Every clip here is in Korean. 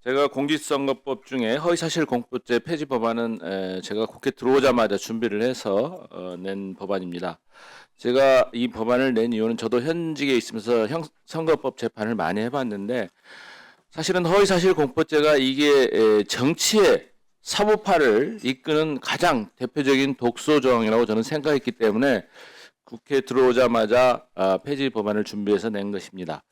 제가 공직선거법 중에 허위사실 공표죄 폐지 법안은 제가 국회 들어오자마자 준비를 해서 낸 법안입니다. 제가 이 법안을 낸 이유는 저도 현직에 있으면서 선거법 재판을 많이 해봤는데 사실은 허위사실 공표죄가 이게 정치의 사법화를 이끄는 가장 대표적인 독소 조항이라고 저는 생각했기 때문에 국회에 들어오자마자 폐지 법안을 준비해서 낸 것입니다.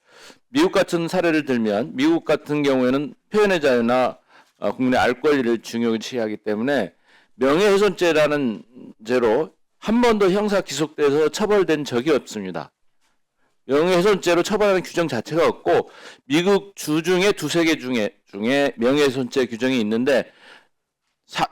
미국 같은 사례를 들면 미국 같은 경우에는 표현의 자유나 국민의 알 권리를 중요시하기 때문에 명예훼손죄라는 죄로 한 번도 형사 기소돼서 처벌된 적이 없습니다. 명예훼손죄로 처벌하는 규정 자체가 없고 미국 주 중에 두세 개 중에 명예훼손죄 규정이 있는데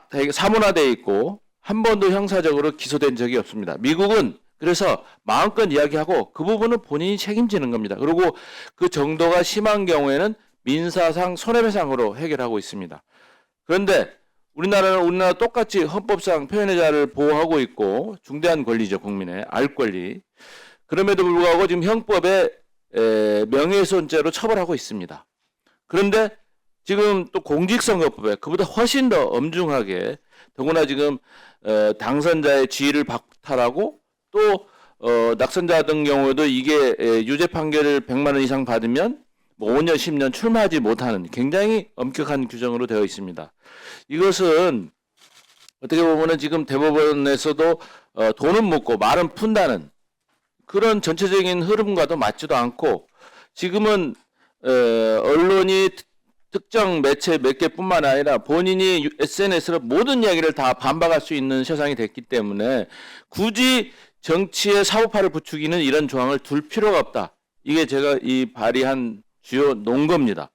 되게 사문화되어 있고 한 번도 형사적으로 기소된 적이 없습니다. 미국은 그래서 마음껏 이야기하고 그 부분은 본인이 책임지는 겁니다. 그리고 그 정도가 심한 경우에는 민사상 손해배상으로 해결하고 있습니다. 그런데 우리나라 똑같이 헌법상 표현의 자유를 보호하고 있고 중대한 권리죠. 국민의 알 권리. 그럼에도 불구하고 지금 형법에 명예훼손죄로 처벌하고 있습니다. 그런데 지금 또 공직선거법에 그보다 훨씬 더 엄중하게 더구나 지금 당선자의 지위를 박탈하고 또 낙선자 같은 경우에도 이게 유죄 판결을 100만 원 이상 받으면 뭐 5년, 10년 출마하지 못하는 굉장히 엄격한 규정으로 되어 있습니다. 이것은 어떻게 보면은 지금 대법원에서도 돈은 묻고 말은 푼다는 그런 전체적인 흐름과도 맞지도 않고 지금은 언론이 특정 매체 몇 개뿐만 아니라 본인이 SNS로 모든 이야기를 다 반박할 수 있는 세상이 됐기 때문에 굳이 정치의 사법화를 부추기는 이런 조항을 둘 필요가 없다. 이게 제가 이 발의한 주요 논거입니다.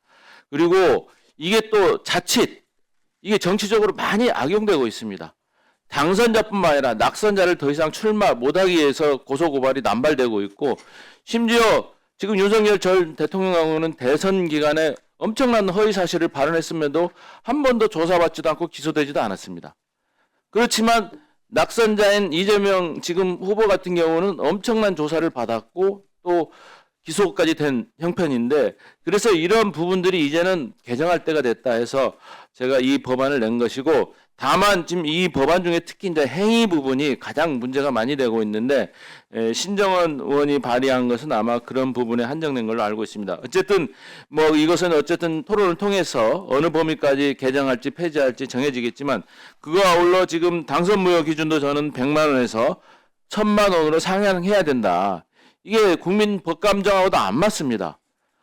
그리고 이게 또 자칫 이게 정치적으로 많이 악용되고 있습니다. 당선자뿐만 아니라 낙선자를 더 이상 출마 못하기 위해서 고소고발이 남발되고 있고 심지어 지금 윤석열 전 대통령하고는 대선 기간에 엄청난 허위 사실을 발언했음에도 한 번도 조사받지도 않고 기소되지도 않았습니다. 그렇지만 낙선자인 이재명 지금 후보 같은 경우는 엄청난 조사를 받았고 또 기소까지 된 형편인데 그래서 이런 부분들이 이제는 개정할 때가 됐다 해서 제가 이 법안을 낸 것이고 다만 지금 이 법안 중에 특히 이제 행위 부분이 가장 문제가 많이 되고 있는데 신정원 의원이 발의한 것은 아마 그런 부분에 한정된 걸로 알고 있습니다. 어쨌든 뭐 이것은 어쨌든 토론을 통해서 어느 범위까지 개정할지 폐지할지 정해지겠지만 그거 아울러 지금 당선 무효 기준도 저는 100만 원에서 1000만 원으로 상향해야 된다. 이게 국민 법감정하고도 안 맞습니다.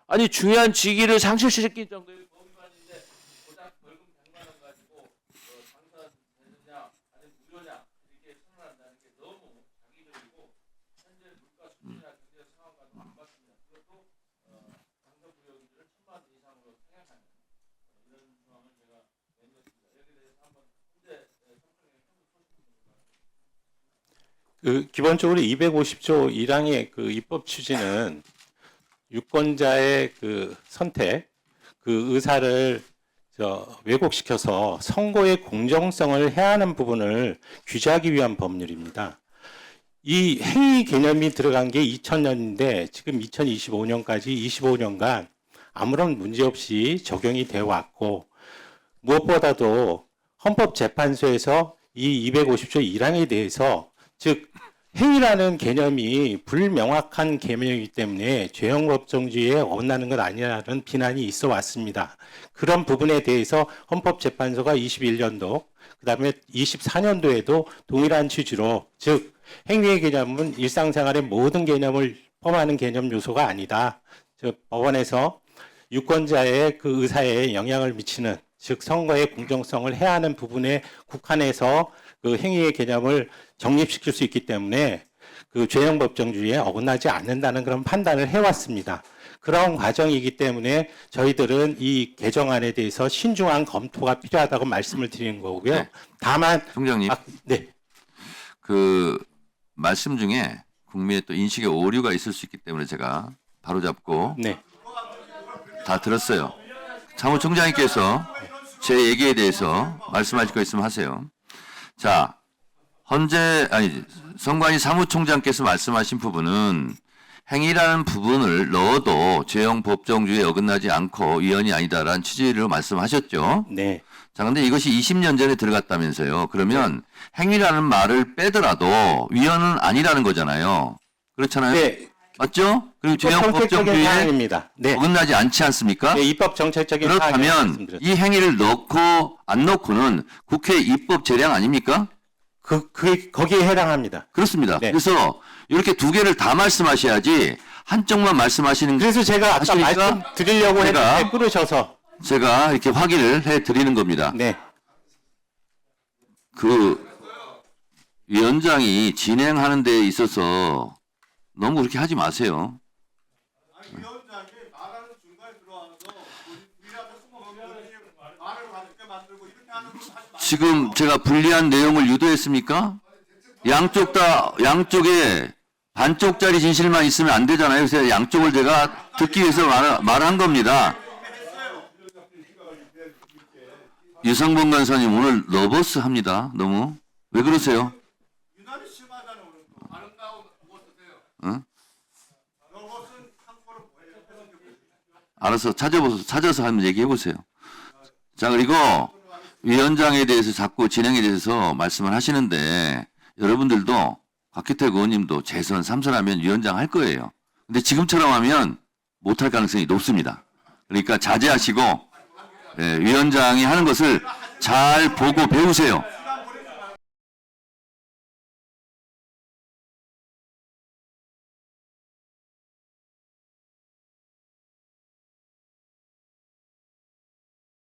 아니 중요한 직위를 상실시킬 정도의 법위반인데 고작 벌금 100만 원 가지고 당선되느냐 아니면 무효냐 이렇게 선언한다는 게 너무 자기적이고 현재 물가 수준이나 경제 상황과도 안 맞습니다. 그것도 당선 무효 기준을 1000만 원 이상으로 상향하는 이런 조항을 제가 낸 것입니다. 여기에 대해서 한번 현재 성평에 기본적으로 250조 1항의 그 입법 취지는 유권자의 그 선택, 그 의사를 왜곡시켜서 선거의 공정성을 해하는 부분을 규제하기 위한 법률입니다. 이 행위 개념이 들어간 게 2000년인데 지금 2025년까지 25년간 아무런 문제 없이 적용이 되어 왔고 무엇보다도 헌법재판소에서 이 250조 1항에 대해서 즉 행위라는 개념이 불명확한 개념이기 때문에 죄형법정주의에 어긋나는 것 아니라는 비난이 있어 왔습니다. 그런 부분에 대해서 헌법재판소가 21년도 그다음에 24년도에도 동일한 취지로 즉 행위의 개념은 일상생활의 모든 개념을 포함하는 개념 요소가 아니다. 즉 법원에서 유권자의 그 의사에 영향을 미치는 즉 선거의 공정성을 해하는 부분에 국한해서 그 행위의 개념을 정립시킬 수 있기 때문에 그 죄형 법정주의에 어긋나지 않는다는 그런 판단을 해왔습니다. 그런 과정이기 때문에 저희들은 이 개정안에 대해서 신중한 검토가 필요하다고 말씀을 드리는 거고요. 네. 다만 총장님, 네. 그 말씀 중에 국민의 또 인식의 오류가 있을 수 있기 때문에 제가 바로잡고 네. 다 들었어요. 사무총장님께서 제 얘기에 대해서 말씀하실 거 있으면 하세요. 자, 선관위 사무총장께서 말씀하신 부분은 행위라는 부분을 넣어도 죄형 법정주의에 어긋나지 않고 위헌이 아니다라는 취지를 말씀하셨죠. 네. 자, 근데 이것이 20년 전에 들어갔다면서요. 그러면 행위라는 말을 빼더라도 위헌은 아니라는 거잖아요. 그렇잖아요. 네. 맞죠? 그리고 죄형 정책적인 법정주의에 사항입니다. 네. 어긋나지 않지 않습니까? 네, 입법 정책적인 사항이라고 그렇다면 말씀드렸습니다. 이 행위를 넣고 안 넣고는 국회 입법 재량 아닙니까? 거기에 해당합니다. 그렇습니다. 네. 그래서 이렇게 두 개를 다 말씀하셔야지 한쪽만 말씀하시는 그래서 제가 아까 하시니까 말씀드리려고 제가- 했는데 끊으셔서. 제가 이렇게 확인을 해 드리는 겁니다. 네. 그 위원장이 진행하는 데 있어서 너무 그렇게 하지 마세요. 위원장이 말하는 중간에 들어와서 우리한테 말을 가볍게 만들고 이렇게 하는 건 하지 마. 지금 제가 불리한 내용을 유도했습니까? 양쪽에 반쪽짜리 진실만 있으면 안 되잖아요. 그래서 양쪽을 제가 듣기 위해서 말한 겁니다. 유상범 간사님 오늘 너버스 합니다. 너무. 왜 그러세요? 유난히 심하잖아요. 오늘 또. 아름다운 그거 쓰세요. 응? 그것은 한국어로 뭐예요? 알아서 찾아서 한번 얘기해 보세요. 자, 그리고 위원장에 대해서 자꾸 진행에 대해서 말씀을 하시는데 여러분들도 곽규택 의원님도 재선 3선하면 위원장 할 거예요. 근데 지금처럼 하면 못할 가능성이 높습니다. 그러니까 자제하시고 위원장이 하는 것을 잘 보고 배우세요.